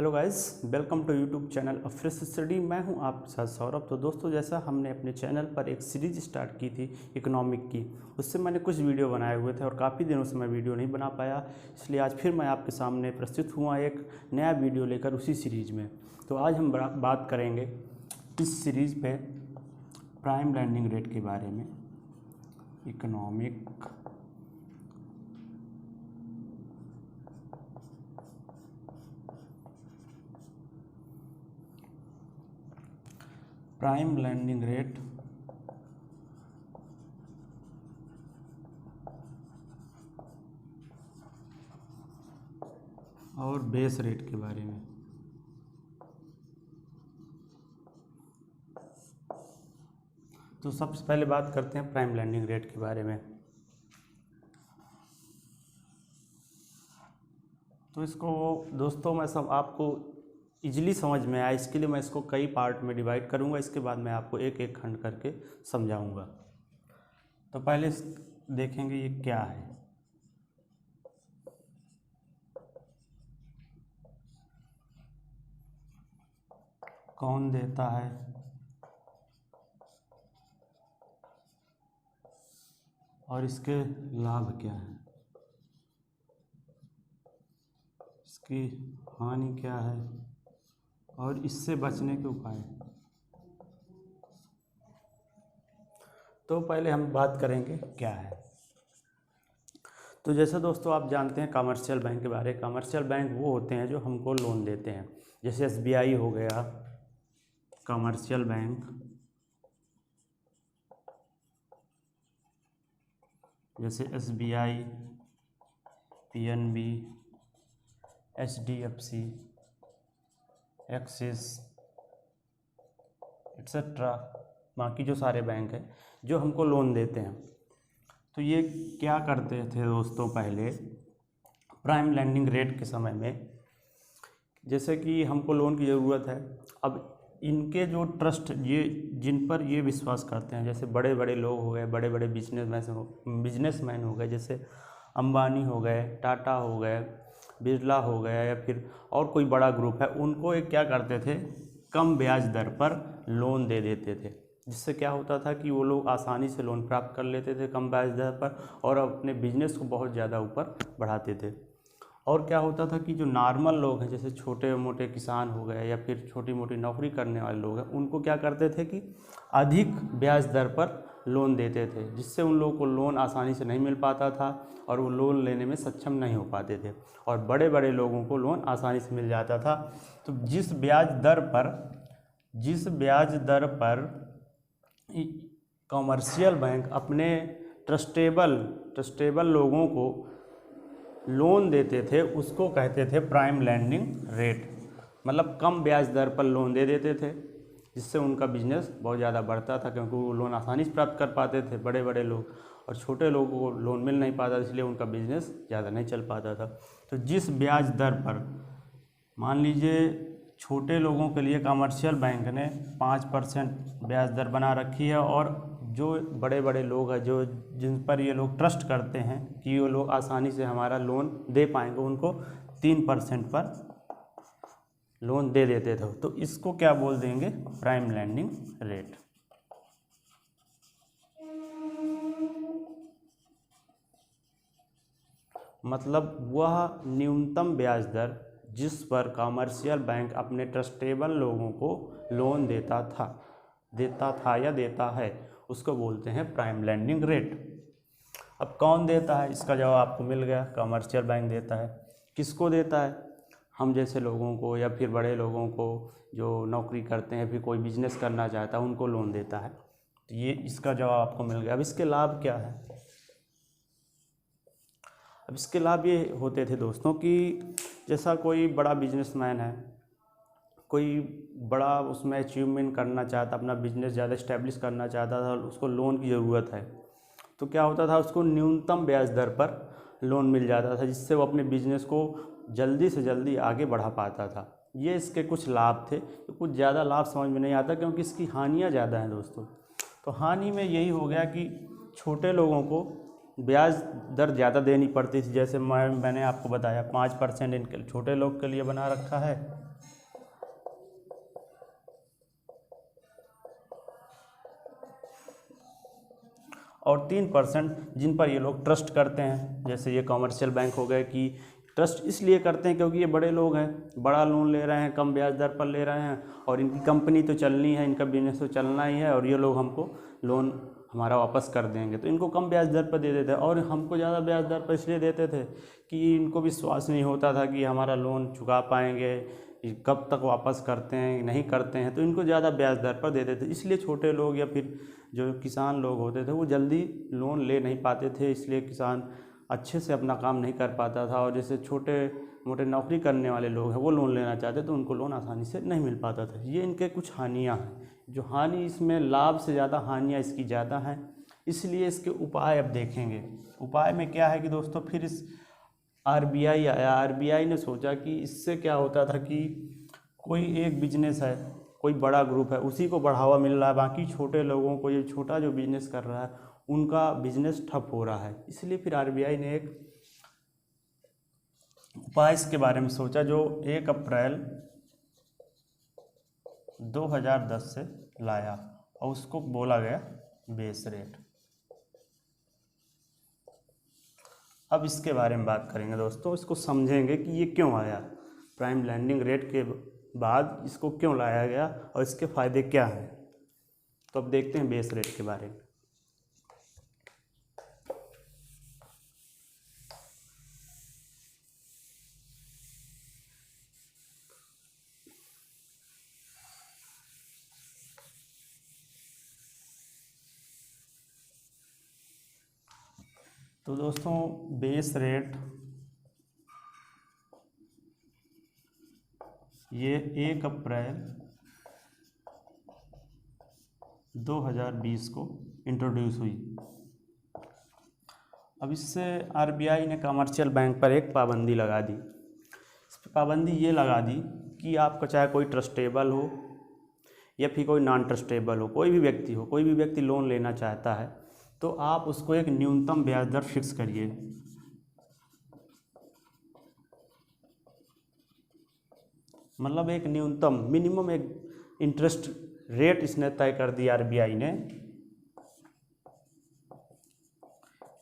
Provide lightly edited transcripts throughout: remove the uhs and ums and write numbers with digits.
Hello guys, welcome to YouTube channel a fresh study. मैं हूं आपके साथ सौरभ। तो दोस्तों, जैसा हमने अपने चैनल पर एक सीरीज स्टार्ट की थी इकोनॉमिक की, उससे मैंने कुछ वीडियो बनाए हुए थे और काफ़ी दिनों से मैं वीडियो नहीं बना पाया, इसलिए आज फिर मैं आपके सामने प्रस्तुत हुआ एक नया वीडियो लेकर उसी सीरीज़ में। तो आज हम बात करेंगे इस सीरीज़ पे प्राइम लैंडिंग रेट के बारे में। इकोनॉमिक प्राइम लैंडिंग रेट और बेस रेट के बारे में। तो सबसे पहले बात करते हैं प्राइम लैंडिंग रेट के बारे में। तो इसको दोस्तों मैं सब आपको इजीली समझ में आए, इसके लिए मैं इसको कई पार्ट में डिवाइड करूंगा। इसके बाद मैं आपको एक एक खंड करके समझाऊंगा। तो पहले देखेंगे ये क्या है। कौन देता है और इसके लाभ क्या है, इसकी हानि क्या है और इससे बचने के उपाय। तो पहले हम बात करेंगे क्या है। तो जैसे दोस्तों आप जानते हैं कमर्शियल बैंक के बारे में। कमर्शियल बैंक वो होते हैं जो हमको लोन देते हैं, जैसे एसबीआई हो गया कमर्शियल बैंक, जैसे SBI, PNB, HDFC, axis etcetera, बाकी जो सारे बैंक हैं जो हमको लोन देते हैं। तो ये क्या करते थे दोस्तों पहले प्राइम लैंडिंग रेट के समय में, जैसे कि हमको लोन की ज़रूरत है। अब इनके जो ट्रस्ट ये जिन पर ये विश्वास करते हैं, जैसे बड़े बड़े लोग हो गए, बड़े बड़े बिजनेसमैन हो गए, जैसे अंबानी हो गए, टाटा हो गए, बिरला हो गया, या फिर और कोई बड़ा ग्रुप है, उनको एक क्या करते थे कम ब्याज दर पर लोन दे देते थे, जिससे क्या होता था कि वो लोग आसानी से लोन प्राप्त कर लेते थे कम ब्याज दर पर और अपने बिजनेस को बहुत ज़्यादा ऊपर बढ़ाते थे। और क्या होता था कि जो नॉर्मल लोग हैं, जैसे छोटे मोटे किसान हो गए या फिर छोटी मोटी नौकरी करने वाले लोग हैं, उनको क्या करते थे कि अधिक ब्याज दर पर लोन देते थे, जिससे उन लोगों को लोन आसानी से नहीं मिल पाता था और वो लोन लेने में सक्षम नहीं हो पाते थे, और बड़े बड़े लोगों को लोन आसानी से मिल जाता था। तो जिस ब्याज दर पर कमर्शियल बैंक अपने ट्रस्टेबल लोगों को लोन देते थे, उसको कहते थे प्राइम लैंडिंग रेट। मतलब कम ब्याज दर पर लोन दे देते थे, जिससे उनका बिजनेस बहुत ज़्यादा बढ़ता था, क्योंकि वो लोन आसानी से प्राप्त कर पाते थे बड़े बड़े लोग, और छोटे लोगों को लोन मिल नहीं पाता, इसलिए उनका बिजनेस ज़्यादा नहीं चल पाता था। तो जिस ब्याज दर पर, मान लीजिए छोटे लोगों के लिए कमर्शियल बैंक ने 5% ब्याज दर बना रखी है, और जो बड़े बड़े लोग हैं जो जिन पर ये लोग ट्रस्ट करते हैं कि वो लोग आसानी से हमारा लोन दे पाएंगे, उनको 3% पर लोन दे देते थे। तो इसको क्या बोल देंगे, प्राइम लैंडिंग रेट। मतलब वह न्यूनतम ब्याज दर जिस पर कमर्शियल बैंक अपने ट्रस्टेबल लोगों को लोन देता था या देता है, उसको बोलते हैं प्राइम लैंडिंग रेट। अब कौन देता है, इसका जवाब आपको मिल गया, कमर्शियल बैंक देता है। किसको देता है, हम जैसे लोगों को या फिर बड़े लोगों को जो नौकरी करते हैं, फिर कोई बिजनेस करना चाहता है, उनको लोन देता है। तो ये इसका जवाब आपको मिल गया। अब इसके लाभ क्या है। अब इसके लाभ ये होते थे दोस्तों कि जैसा कोई बड़ा बिजनेसमैन है, कोई बड़ा उसमें अचीवमेंट करना चाहता, अपना बिजनेस ज़्यादा इस्टेब्लिश करना चाहता था, उसको लोन की ज़रूरत है, तो क्या होता था, उसको न्यूनतम ब्याज दर पर लोन मिल जाता था, जिससे वो अपने बिजनेस को जल्दी से जल्दी आगे बढ़ा पाता था। ये इसके कुछ लाभ थे। तो कुछ ज़्यादा लाभ समझ में नहीं आता, क्योंकि इसकी हानियाँ ज़्यादा हैं दोस्तों। तो हानि में यही हो गया कि छोटे लोगों को ब्याज दर ज़्यादा देनी पड़ती थी। जैसे मैंने आपको बताया 5% इनके छोटे लोग के लिए बना रखा है, और 3% जिन पर ये लोग ट्रस्ट करते हैं, जैसे ये कॉमर्शियल बैंक हो गए, कि ट्रस्ट इसलिए करते हैं क्योंकि ये बड़े लोग हैं, बड़ा लोन ले रहे हैं, कम ब्याज दर पर ले रहे हैं, और इनकी कंपनी तो चलनी है, इनका बिजनेस तो चलना ही है, और ये लोग हमको लोन हमारा वापस कर देंगे, तो इनको कम ब्याज दर पर दे देते हैं। और हमको ज़्यादा ब्याज दर पर इसलिए देते थे कि इनको विश्वास नहीं होता था कि हमारा लोन चुका पाएंगे, कब तक वापस करते हैं नहीं करते हैं, तो इनको ज़्यादा ब्याज दर पर देते थे। इसलिए छोटे लोग या फिर जो किसान लोग होते थे वो जल्दी लोन ले नहीं पाते थे, इसलिए किसान अच्छे से अपना काम नहीं कर पाता था। और जैसे छोटे मोटे नौकरी करने वाले लोग हैं वो लोन लेना चाहते तो उनको लोन आसानी से नहीं मिल पाता था। ये इनके कुछ हानियाँ हैं, जो हानि इसमें लाभ से ज़्यादा हानियाँ इसकी ज़्यादा हैं, इसलिए इसके उपाय अब देखेंगे। उपाय में क्या है कि दोस्तों, फिर इस आरबीआई आया, आरबीआई ने सोचा कि इससे क्या होता था कि कोई एक बिजनेस है, कोई बड़ा ग्रुप है, उसी को बढ़ावा मिल रहा है, बाकी छोटे लोगों को, ये छोटा जो बिजनेस कर रहा है उनका बिजनेस ठप हो रहा है। इसलिए फिर आरबीआई ने एक उपाय इसके बारे में सोचा, जो 1 अप्रैल 2010 से लाया, और उसको बोला गया बेस रेट। अब इसके बारे में बात करेंगे दोस्तों, इसको समझेंगे कि ये क्यों आया, प्राइम लैंडिंग रेट के बाद इसको क्यों लाया गया और इसके फ़ायदे क्या हैं। तो अब देखते हैं बेस रेट के बारे में। तो दोस्तों, बेस रेट ये 1 अप्रैल 2020 को इंट्रोड्यूस हुई। अब इससे आरबीआई ने कमर्शियल बैंक पर एक पाबंदी लगा दी। इस पर पाबंदी ये लगा दी कि आपका चाहे कोई ट्रस्टेबल हो या फिर कोई नॉन ट्रस्टेबल हो, कोई भी व्यक्ति हो, कोई भी व्यक्ति लोन लेना चाहता है तो आप उसको एक न्यूनतम ब्याज दर फिक्स करिए। मतलब एक न्यूनतम मिनिमम एक इंटरेस्ट रेट इसने तय कर दिया आरबीआई ने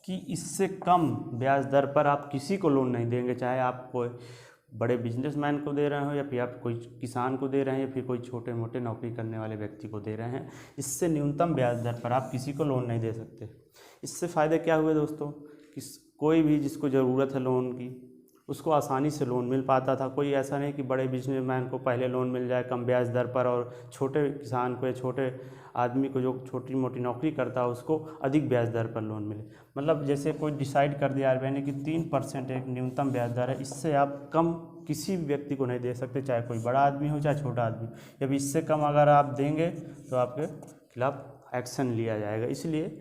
कि इससे कम ब्याज दर पर आप किसी को लोन नहीं देंगे, चाहे आप कोई बड़े बिजनेसमैन को दे रहे हो या फिर आप कोई किसान को दे रहे हैं या फिर कोई छोटे मोटे नौकरी करने वाले व्यक्ति को दे रहे हैं। इससे न्यूनतम ब्याज दर पर आप किसी को लोन नहीं दे सकते। इससे फ़ायदे क्या हुए दोस्तों, कि कोई भी जिसको ज़रूरत है लोन की उसको आसानी से लोन मिल पाता था। कोई ऐसा नहीं कि बड़े बिजनेसमैन को पहले लोन मिल जाए कम ब्याज दर पर, और छोटे किसान को या छोटे आदमी को जो छोटी मोटी नौकरी करता है उसको अधिक ब्याज दर पर लोन मिले। मतलब जैसे कोई डिसाइड कर दिया आरबीआई ने कि 3% एक न्यूनतम ब्याज दर है, इससे आप कम किसी भी व्यक्ति को नहीं दे सकते, चाहे कोई बड़ा आदमी हो चाहे छोटा आदमी। जब इससे कम अगर आप देंगे तो आपके खिलाफ एक्शन लिया जाएगा। इसलिए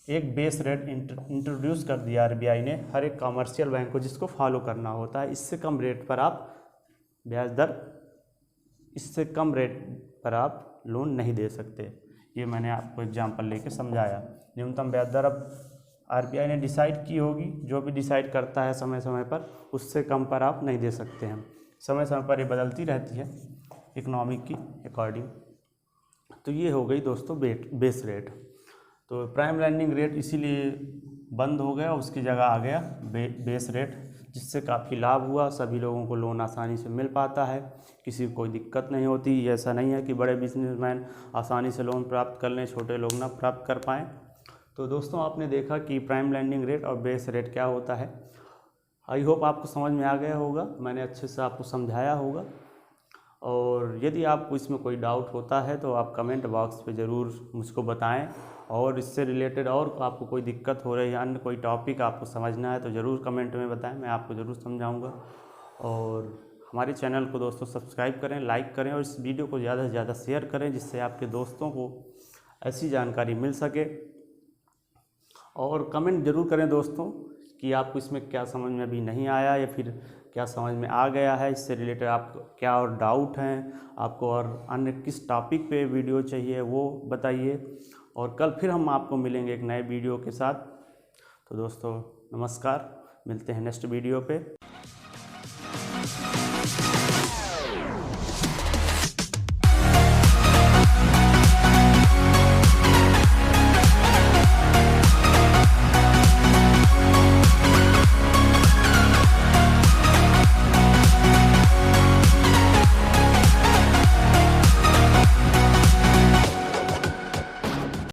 एक बेस रेट इंट्रोड्यूस कर दिया आरबीआई ने हर एक कमर्शियल बैंक को, जिसको फॉलो करना होता है। इससे कम रेट पर आप ब्याज दर, इससे कम रेट पर आप लोन नहीं दे सकते। ये मैंने आपको एग्जांपल लेके समझाया। न्यूनतम ब्याज दर अब आरबीआई ने डिसाइड की होगी, जो भी डिसाइड करता है समय समय पर, उससे कम पर आप नहीं दे सकते हैं। समय समय पर ये बदलती रहती है इकोनॉमिक की अकॉर्डिंग। तो ये हो गई दोस्तों बेस रेट। तो प्राइम लैंडिंग रेट इसीलिए बंद हो गया, उसकी जगह आ गया बेस रेट, जिससे काफ़ी लाभ हुआ। सभी लोगों को लोन आसानी से मिल पाता है, किसी को कोई दिक्कत नहीं होती। ऐसा नहीं है कि बड़े बिजनेसमैन आसानी से लोन प्राप्त कर लें, छोटे लोग ना प्राप्त कर पाएँ। तो दोस्तों, आपने देखा कि प्राइम लैंडिंग रेट और बेस रेट क्या होता है। आई होप आपको समझ में आ गया होगा, मैंने अच्छे से आपको समझाया होगा। और यदि आपको इसमें कोई डाउट होता है तो आप कमेंट बॉक्स पे ज़रूर मुझको बताएं, और इससे रिलेटेड और आपको कोई दिक्कत हो रही है, अन्य कोई टॉपिक आपको समझना है तो ज़रूर कमेंट में बताएं, मैं आपको ज़रूर समझाऊंगा। और हमारे चैनल को दोस्तों सब्सक्राइब करें, लाइक करें, और इस वीडियो को ज़्यादा से ज़्यादा शेयर करें, जिससे आपके दोस्तों को ऐसी जानकारी मिल सके। और कमेंट ज़रूर करें दोस्तों कि आपको इसमें क्या समझ में अभी नहीं आया या फिर क्या समझ में आ गया है, इससे रिलेटेड आपको क्या और डाउट हैं, आपको और अन्य किस टॉपिक पे वीडियो चाहिए वो बताइए। और कल फिर हम आपको मिलेंगे एक नए वीडियो के साथ। तो दोस्तों नमस्कार, मिलते हैं नेक्स्ट वीडियो पे।